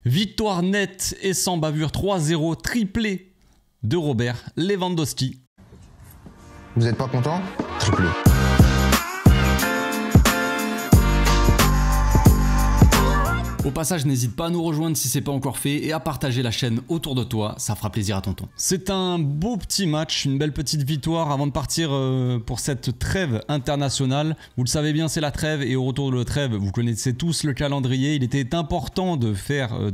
Victoire nette et sans bavure 3-0, triplé de Robert Lewandowski. Vous n'êtes pas content? Triplé. Au passage, n'hésite pas à nous rejoindre si c'est pas encore fait et à partager la chaîne autour de toi, ça fera plaisir à tonton. C'est un beau petit match, une belle petite victoire avant de partir pour cette trêve internationale. Vous le savez bien, c'est la trêve et au retour de la trêve, vous connaissez tous le calendrier. Il était important de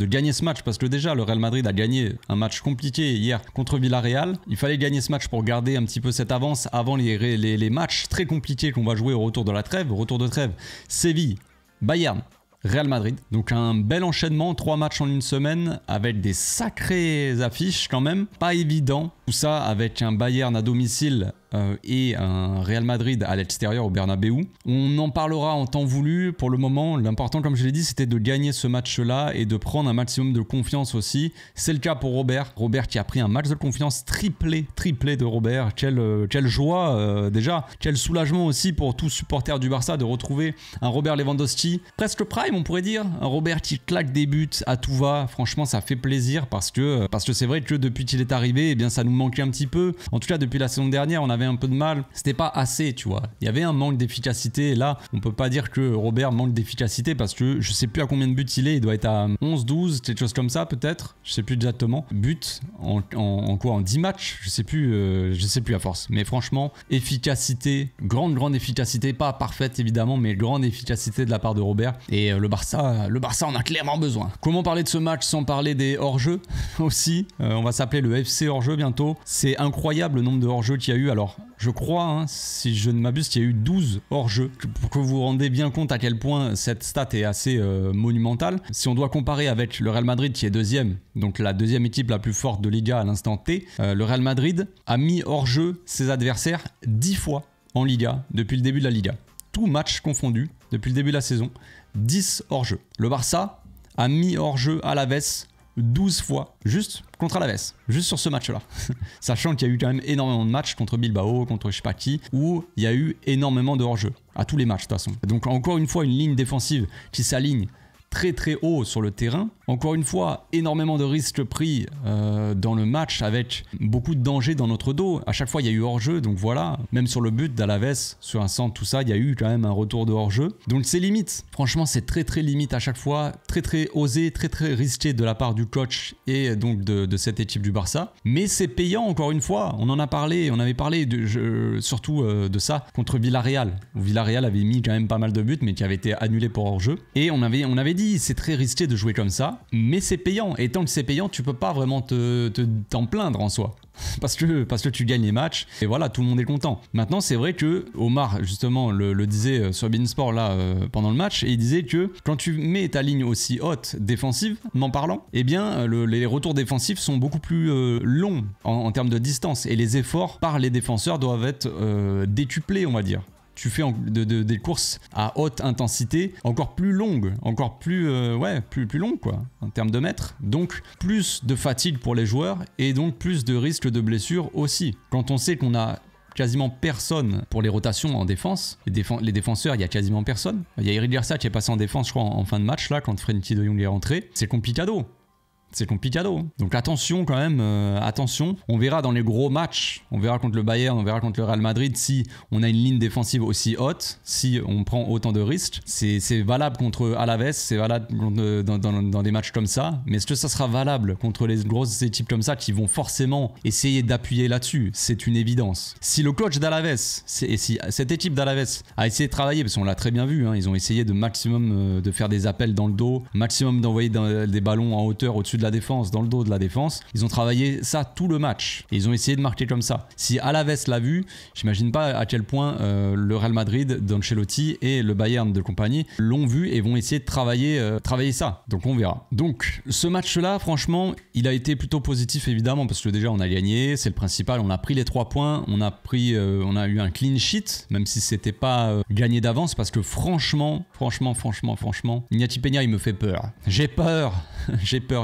gagner ce match parce que déjà le Real Madrid a gagné un match compliqué hier contre Villarreal. Il fallait gagner ce match pour garder un petit peu cette avance avant les matchs très compliqués qu'on va jouer au retour de la trêve. Au retour de trêve, Séville, Bayern, Real Madrid. Donc un bel enchaînement, 3 matchs en une semaine avec des sacrées affiches quand même. Pas évident. Tout ça avec un Bayern à domicile et un Real Madrid à l'extérieur au Bernabeu. On en parlera en temps voulu. Pour le moment, l'important, comme je l'ai dit, c'était de gagner ce match-là et de prendre un maximum de confiance aussi. C'est le cas pour Robert. Robert qui a pris un match de confiance triplé de Robert. Quelle joie déjà. Quel soulagement aussi pour tout supporter du Barça de retrouver un Robert Lewandowski. Presque prime, on pourrait dire. Un Robert qui claque des buts à tout va. Franchement, ça fait plaisir parce que c'est vrai que depuis qu'il est arrivé, eh bien, ça nous manquait un petit peu. En tout cas, depuis la saison dernière, on avait un peu de mal. C'était pas assez, tu vois. Il y avait un manque d'efficacité. Et là, on peut pas dire que Robert manque d'efficacité parce que je sais plus à combien de buts il est. Il doit être à 11, 12, quelque chose comme ça, peut-être. Je sais plus exactement. Buts en quoi? En 10 matchs? Je sais plus à force. Mais franchement, efficacité, grande efficacité. Pas parfaite, évidemment, mais grande efficacité de la part de Robert. Et le Barça en a clairement besoin. Comment parler de ce match sans parler des hors-jeux aussi? On va s'appeler le FC hors-jeu bientôt. C'est incroyable le nombre de hors-jeux qu'il y a eu. Alors, je crois, si je ne m'abuse, qu'il y a eu 12 hors-jeux. Pour que vous vous rendez bien compte à quel point cette stat est assez monumentale. Si on doit comparer avec le Real Madrid qui est deuxième, donc la deuxième équipe la plus forte de Liga à l'instant T, le Real Madrid a mis hors-jeu ses adversaires 10 fois en Liga depuis le début de la Liga. Tout match confondu depuis le début de la saison, 10 hors-jeu. Le Barça a mis hors-jeu Alaves 12 fois, juste contre Alaves, juste sur ce match-là. Sachant qu'il y a eu quand même énormément de matchs contre Bilbao, contre je sais pas qui, où il y a eu énormément de hors-jeu, à tous les matchs de toute façon. Donc encore une fois, une ligne défensive qui s'aligne très haut sur le terrain. Encore une fois, énormément de risques pris dans le match avec beaucoup de dangers dans notre dos. À chaque fois, il y a eu hors-jeu, donc voilà. Même sur le but d'Alaves, sur un centre, tout ça, il y a eu quand même un retour de hors-jeu. Donc c'est limite. Franchement, c'est très limite à chaque fois. Très osé, très risqué de la part du coach et donc de cette équipe du Barça. Mais c'est payant, encore une fois. On en a parlé, on avait parlé surtout de ça contre Villarreal. Villarreal avait mis quand même pas mal de buts, mais qui avait été annulé pour hors-jeu. Et on avait dit, c'est très risqué de jouer comme ça, mais c'est payant. Et tant que c'est payant, tu peux pas vraiment t'en plaindre en soi. Parce que tu gagnes les matchs et voilà, tout le monde est content. Maintenant, c'est vrai que Omar justement le disait sur Beansport là pendant le match, et il disait que quand tu mets ta ligne aussi haute défensivement parlant, eh bien les retours défensifs sont beaucoup plus longs en termes de distance et les efforts par les défenseurs doivent être décuplés, on va dire. Tu fais des courses à haute intensité encore plus longues, encore plus longues quoi, en termes de mètres. Donc plus de fatigue pour les joueurs et donc plus de risque de blessure aussi. Quand on sait qu'on a quasiment personne pour les rotations en défense, les défenseurs, il y a quasiment personne. Il y a Eric Garcia qui est passé en défense, je crois, en fin de match là, quand Frenkie de Jong est rentré. C'est complicado. C'est complicado. Donc attention quand même, attention. On verra dans les gros matchs, on verra contre le Bayern, on verra contre le Real Madrid si on a une ligne défensive aussi haute, si on prend autant de risques. C'est valable contre Alaves, c'est valable dans des matchs comme ça. Mais est-ce que ça sera valable contre les grosses équipes comme ça qui vont forcément essayer d'appuyer là-dessus? C'est une évidence. Si le coach d'Alaves, et si cette équipe d'Alaves a essayé de travailler, parce qu'on l'a très bien vu, ils ont essayé de maximum de faire des appels dans le dos, maximum d'envoyer des ballons en hauteur au-dessus de la défense, dans le dos de la défense. Ils ont travaillé ça tout le match et ils ont essayé de marquer comme ça. Si Alaves l'a vu, j'imagine pas à quel point le Real Madrid d'Ancelotti et le Bayern de compagnie l'ont vu et vont essayer de travailler ça. Donc on verra. Donc ce match-là, franchement, il a été plutôt positif évidemment parce que déjà on a gagné, c'est le principal, on a pris les 3 points, on a eu un clean sheet, même si c'était pas gagné d'avance parce que franchement, Iñaki Peña il me fait peur. J'ai peur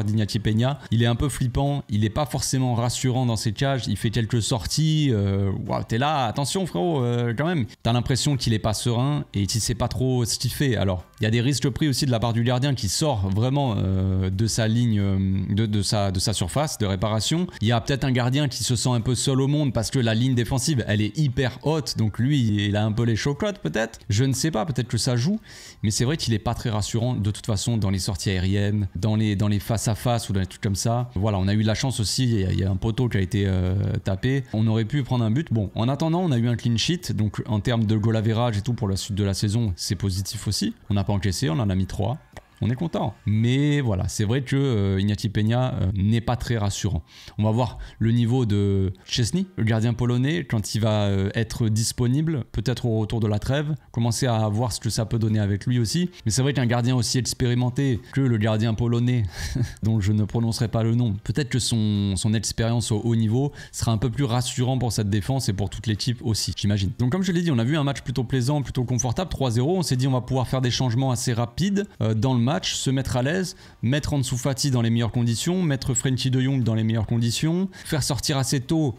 d'Iñaki Peña. Il est un peu flippant, il n'est pas forcément rassurant dans ses cages, il fait quelques sorties, wow, t'es là, attention frérot, quand même. T'as l'impression qu'il est pas serein et qu'il sait pas trop ce qu'il fait. Alors, Il y a des risques pris aussi de la part du gardien qui sort vraiment de sa ligne, de sa surface de réparation. Il y a peut-être un gardien qui se sent un peu seul au monde parce que la ligne défensive, elle est hyper haute. Donc lui, il a un peu les chocottes peut-être. Je ne sais pas, peut-être que ça joue. Mais c'est vrai qu'il n'est pas très rassurant de toute façon dans les sorties aériennes, dans les face-à-face ou dans les trucs comme ça. Voilà, on a eu de la chance aussi. Il y a un poteau qui a été tapé. On aurait pu prendre un but. Bon, en attendant, on a eu un clean sheet. Donc en termes de goal average et tout pour la suite de la saison, c'est positif aussi. On n'a pas encaissé, on en a mis 3. On est content. Mais voilà, c'est vrai que Iñaki Peña n'est pas très rassurant. On va voir le niveau de Szczesny, le gardien polonais, quand il va être disponible, peut-être au retour de la trêve, commencer à voir ce que ça peut donner avec lui aussi. Mais c'est vrai qu'un gardien aussi expérimenté que le gardien polonais, dont je ne prononcerai pas le nom, peut-être que son expérience au haut niveau sera un peu plus rassurant pour cette défense et pour toute l'équipe aussi, j'imagine. Donc comme je l'ai dit, on a vu un match plutôt plaisant, plutôt confortable, 3-0. On s'est dit on va pouvoir faire des changements assez rapides dans le match, se mettre à l'aise, mettre Ansu Fati dans les meilleures conditions, mettre Frenkie de Jong dans les meilleures conditions, faire sortir assez tôt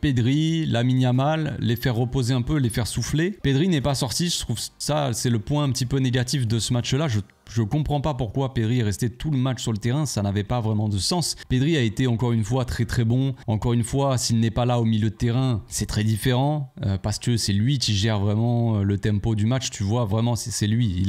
Pedri, Lamine Yamal, les faire reposer un peu, les faire souffler. Pedri n'est pas sorti, je trouve ça c'est le point un petit peu négatif de ce match-là. Je comprends pas pourquoi Pedri est resté tout le match sur le terrain, ça n'avait pas vraiment de sens. Pedri a été encore une fois très très bon. Encore une fois, s'il n'est pas là au milieu de terrain, c'est très différent parce que c'est lui qui gère vraiment le tempo du match. Tu vois, vraiment, c'est lui.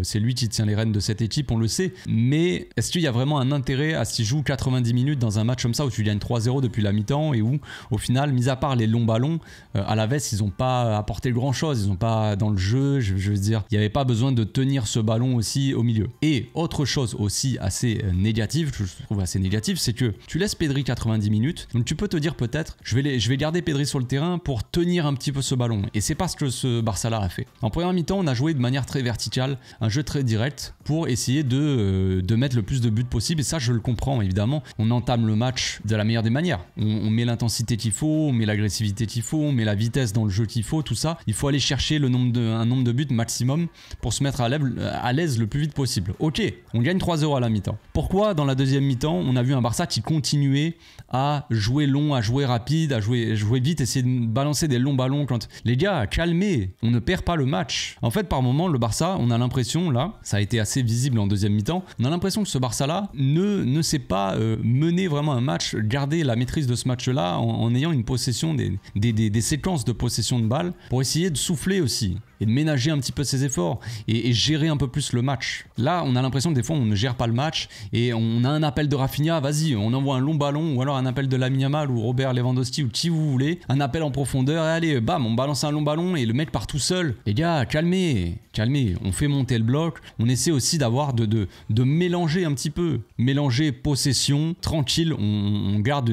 C'est lui qui tient les rênes de cette équipe, on le sait. Mais est-ce qu'il y a vraiment un intérêt à s'y jouer 90 minutes dans un match comme ça où tu gagnes 3-0 depuis la mi-temps et où, au final, mis à part les longs ballons, à la veste, ils n'ont pas apporté grand-chose. Ils n'ont pas dans le jeu, je veux dire, il n'y avait pas besoin de tenir ce ballon aussi au milieu. Et autre chose aussi assez négative, je trouve assez négative, c'est que tu laisses Pedri 90 minutes, donc tu peux te dire peut-être je vais garder Pedri sur le terrain pour tenir un petit peu ce ballon. Et c'est pas ce que ce Barça-là a fait. En première mi-temps, on a joué de manière très verticale, un jeu très direct pour essayer de mettre le plus de buts possible. Et ça, je le comprends évidemment. On entame le match de la meilleure des manières. On met l'intensité qu'il faut, on met l'agressivité qu'il faut, on met la vitesse dans le jeu qu'il faut, tout ça. Il faut aller chercher un nombre de buts maximum pour se mettre à l'aise le plus vite possible. Ok, on gagne 3-0 à la mi-temps. Pourquoi dans la deuxième mi-temps, on a vu un Barça qui continuait à jouer long, à jouer rapide, à jouer vite, essayer de balancer des longs ballons quand... Les gars, calmez, on ne perd pas le match. En fait, par moment, le Barça, on a l'impression, là, ça a été assez visible en deuxième mi-temps, on a l'impression que ce Barça-là ne sait pas mener vraiment un match, garder la maîtrise de ce match-là en ayant une possession, des séquences de possession de balles pour essayer de souffler aussi et de ménager un petit peu ses efforts et gérer un peu plus le match. Là, on a l'impression que des fois, on ne gère pas le match et on a un appel de Rafinha, vas-y, on envoie un long ballon ou alors un appel de Lamine Yamal ou Robert Lewandowski ou qui vous voulez, un appel en profondeur et allez, bam, on balance un long ballon et le mec part tout seul. Les gars, calmez, on fait monter le bloc, on essaie aussi d'avoir de mélanger un petit peu, mélanger possession, tranquille, on garde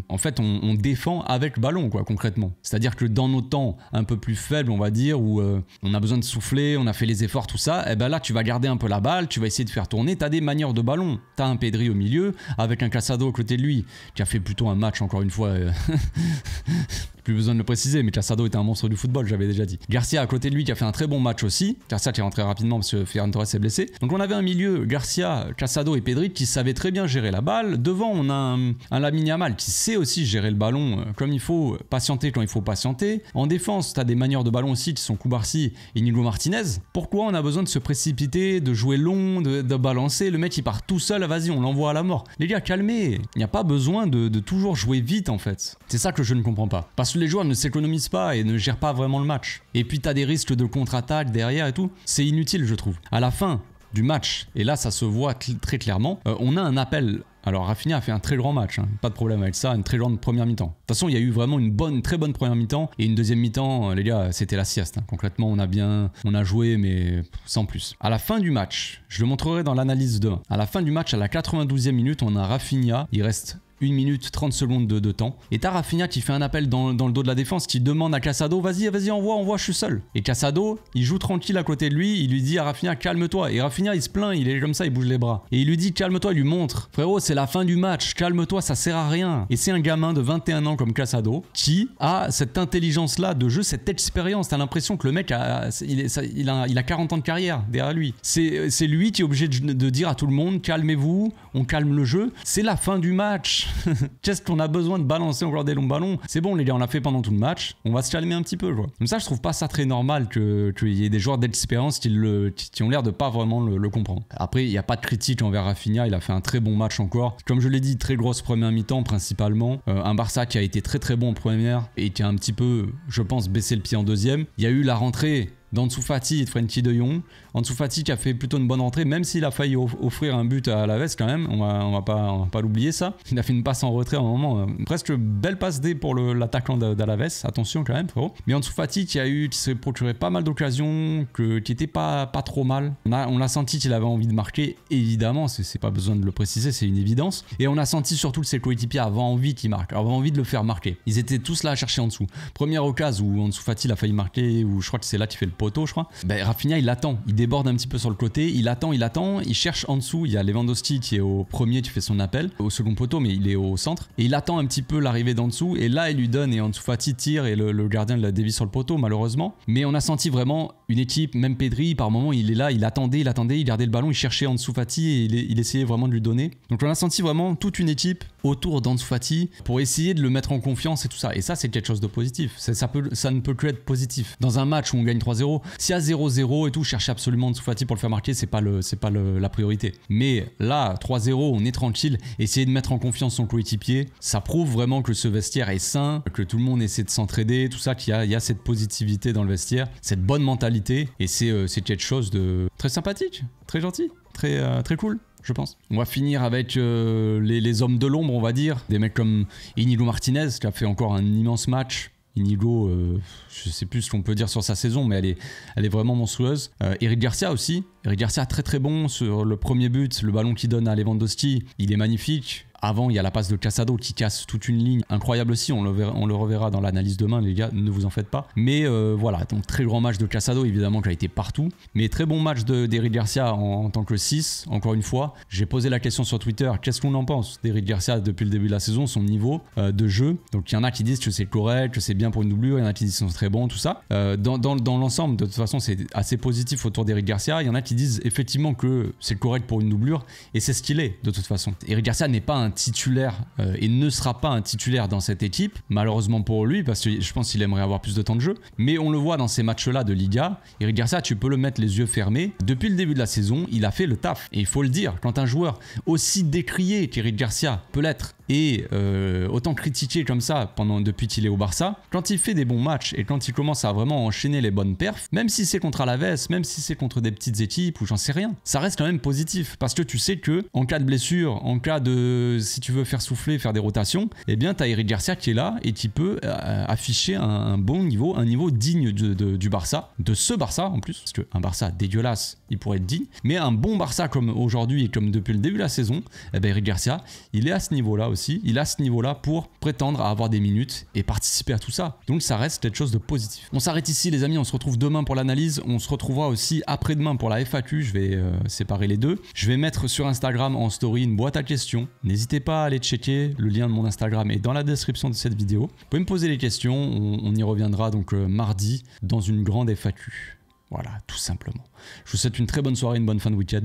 en fait, on défend avec ballon, quoi, concrètement. C'est-à-dire que dans nos temps un peu plus faibles, on va dire, où on a besoin de souffler, on a fait les efforts, tout ça, et ben là, tu vas garder un peu la balle, tu vas essayer de faire tourner, t'as des manières de ballon, t'as un Pedri au milieu, avec un Casado à côté de lui, qui a fait plutôt un match, encore une fois, plus besoin de le préciser, mais Casado était un monstre du football, j'avais déjà dit. Garcia à côté de lui qui a fait un très bon match aussi, Garcia qui est rentré rapidement parce que Ferran Torres est blessé. Donc on avait un milieu, Garcia, Casado et Pedri qui savaient très bien gérer la balle. Devant, on a un Lamine Yamal qui sait aussi gérer le ballon comme il faut, patienter quand il faut patienter. En défense, t'as des manières de ballon aussi qui sont Koubarsi et Inigo Martinez. Pourquoi on a besoin de se précipiter, de jouer long, de balancer? Le mec il part tout seul, vas-y, on l'envoie à la mort. Les gars, calmez, il n'y a pas besoin de toujours jouer vite en fait. C'est ça que je ne comprends pas. Parce que les joueurs ne s'économisent pas et ne gèrent pas vraiment le match. Et puis t'as des risques de contre-attaque derrière et tout. C'est inutile, je trouve. À la fin du match, et là ça se voit très clairement, on a un appel. Alors Rafinha a fait un très grand match, hein. Pas de problème avec ça, une très grande première mi-temps. De toute façon, il y a eu vraiment une très bonne première mi-temps et une deuxième mi-temps, les gars, c'était la sieste. Hein. Concrètement, on a joué, mais sans plus. À la fin du match, je le montrerai dans l'analyse demain. À la fin du match, à la 92e minute, on a Rafinha, il reste 1 minute 30 secondes de temps. Et t'as Rafinha qui fait un appel dans le dos de la défense, qui demande à Casado, vas-y, envoie, je suis seul. Et Casado, il joue tranquille à côté de lui, il lui dit à Rafinha, calme-toi. Et Rafinha, il se plaint, il est comme ça, il bouge les bras. Et il lui dit, calme-toi, il lui montre, frérot, c'est la fin du match, calme-toi, ça sert à rien. Et c'est un gamin de 21 ans comme Casado qui a cette intelligence-là de jeu, cette expérience. T'as l'impression que le mec, il a 40 ans de carrière derrière lui. C'est lui qui est obligé de dire à tout le monde, calmez-vous, on calme le jeu. C'est la fin du match. Qu'est-ce qu'on a besoin de balancer encore des longs ballons? C'est bon les gars, on l'a fait pendant tout le match, on va se calmer un petit peu, quoi. Comme ça, je trouve pas ça très normal qu'il y ait des joueurs d'expérience qui ont l'air de pas vraiment le comprendre. Après, il n'y a pas de critique envers Rafinha, il a fait un très bon match encore. Comme je l'ai dit, très grosse première mi-temps principalement. Un Barça qui a été très très bon en première et qui a un petit peu, je pense, baissé le pied en deuxième. Il y a eu la rentrée d'Ansu Fati et de Frenkie de Jong. Ansu Fati qui a fait plutôt une bonne rentrée, même s'il a failli offrir un but à Alaves quand même, on va pas l'oublier ça. Il a fait une passe en retrait à un moment, presque belle passe D pour l'attaquant d'Alaves, attention quand même frérot. Mais Ansu Fati qui s'est procuré pas mal d'occasions, qui était pas trop mal. On a senti qu'il avait envie de marquer, évidemment, c'est pas besoin de le préciser, c'est une évidence. Et on a senti surtout que ses coéquipiers avaient envie qu'il marque, avaient envie de le faire marquer. Ils étaient tous là à chercher en dessous. Première occasion où Ansu Fati a failli marquer, où je crois que c'est là qu'il fait le poteau, je crois. Ben, Rafinha il attend, il déborde un petit peu sur le côté, il attend, il cherche en dessous, il y a Lewandowski qui est au premier, qui fait son appel, au second poteau mais il est au centre, et il attend un petit peu l'arrivée d'en dessous, et là il lui donne et Ansu Fati tire et le gardien l'a dévie sur le poteau malheureusement, mais on a senti vraiment une équipe, même Pedri par moment il est là, il attendait, il gardait le ballon, il cherchait Ansu Fati et il essayait vraiment de lui donner, donc on a senti vraiment toute une équipe autour d'Ansu Fati pour essayer de le mettre en confiance et tout ça, et ça c'est quelque chose de positif, ça ne peut que être positif. Dans un match où on gagne 3-0, s'il y a 0-0 et tout, chercher absolument Ansu Fati pour le faire marquer, c'est pas la priorité. Mais là, 3-0, on est tranquille, essayer de mettre en confiance son coéquipier, ça prouve vraiment que ce vestiaire est sain, que tout le monde essaie de s'entraider, tout ça, qu'il y a cette positivité dans le vestiaire, cette bonne mentalité, et c'est quelque chose de très sympathique, très gentil, très cool. Je pense. On va finir avec les hommes de l'ombre, on va dire. Des mecs comme Inigo Martinez, qui a fait encore un immense match. Inigo, je sais plus ce qu'on peut dire sur sa saison, mais elle est vraiment monstrueuse. Eric Garcia aussi. Eric Garcia très très bon sur le premier but, le ballon qu'il donne à Lewandowski, il est magnifique. Avant, il y a la passe de Casado qui casse toute une ligne. Incroyable aussi, on le reverra dans l'analyse demain, les gars, ne vous en faites pas. Mais voilà, donc très grand match de Casado, évidemment, qui a été partout. Mais très bon match d'Eric Garcia en tant que 6, encore une fois. J'ai posé la question sur Twitter, qu'est-ce qu'on en pense d'Eric Garcia depuis le début de la saison, son niveau de jeu. Donc il y en a qui disent que c'est correct, que c'est bien pour une doublure, il y en a qui disent que c'est très bon, tout ça. Dans l'ensemble, de toute façon, c'est assez positif autour d'Eric Garcia. Il y en a qui disent effectivement que c'est correct pour une doublure, et c'est ce qu'il est, de toute façon. Eric Garcia n'est pas un titulaire et ne sera pas un titulaire dans cette équipe, malheureusement pour lui, parce que je pense qu'il aimerait avoir plus de temps de jeu, mais on le voit dans ces matchs-là de Liga. Eric Garcia, tu peux le mettre les yeux fermés, depuis le début de la saison, il a fait le taf, et il faut le dire, quand un joueur aussi décrié qu'Eric Garcia peut l'être, et autant critiqué comme ça depuis qu'il est au Barça, quand il fait des bons matchs et quand il commence à vraiment enchaîner les bonnes perfs, même si c'est contre Alaves, même si c'est contre des petites équipes ou j'en sais rien, ça reste quand même positif, parce que tu sais que en cas de blessure, en cas de, si tu veux faire souffler, faire des rotations, eh bien t'as Eric Garcia qui est là et qui peut afficher un bon niveau, un niveau digne du Barça, de ce Barça en plus, parce qu'un Barça dégueulasse, il pourrait être digne, mais un bon Barça comme aujourd'hui et comme depuis le début de la saison, eh bien Eric Garcia, il est à ce niveau-là aussi, il a ce niveau-là pour prétendre à avoir des minutes et participer à tout ça. Donc ça reste quelque chose de positif. On s'arrête ici les amis, on se retrouve demain pour l'analyse, on se retrouvera aussi après-demain pour la FAQ, je vais séparer les deux. Je vais mettre sur Instagram en story une boîte à questions, n'hésitez pas à aller checker, le lien de mon Instagram est dans la description de cette vidéo. Vous pouvez me poser les questions, on y reviendra donc mardi dans une grande FAQ. Voilà, tout simplement. Je vous souhaite une très bonne soirée, une bonne fin de week-end.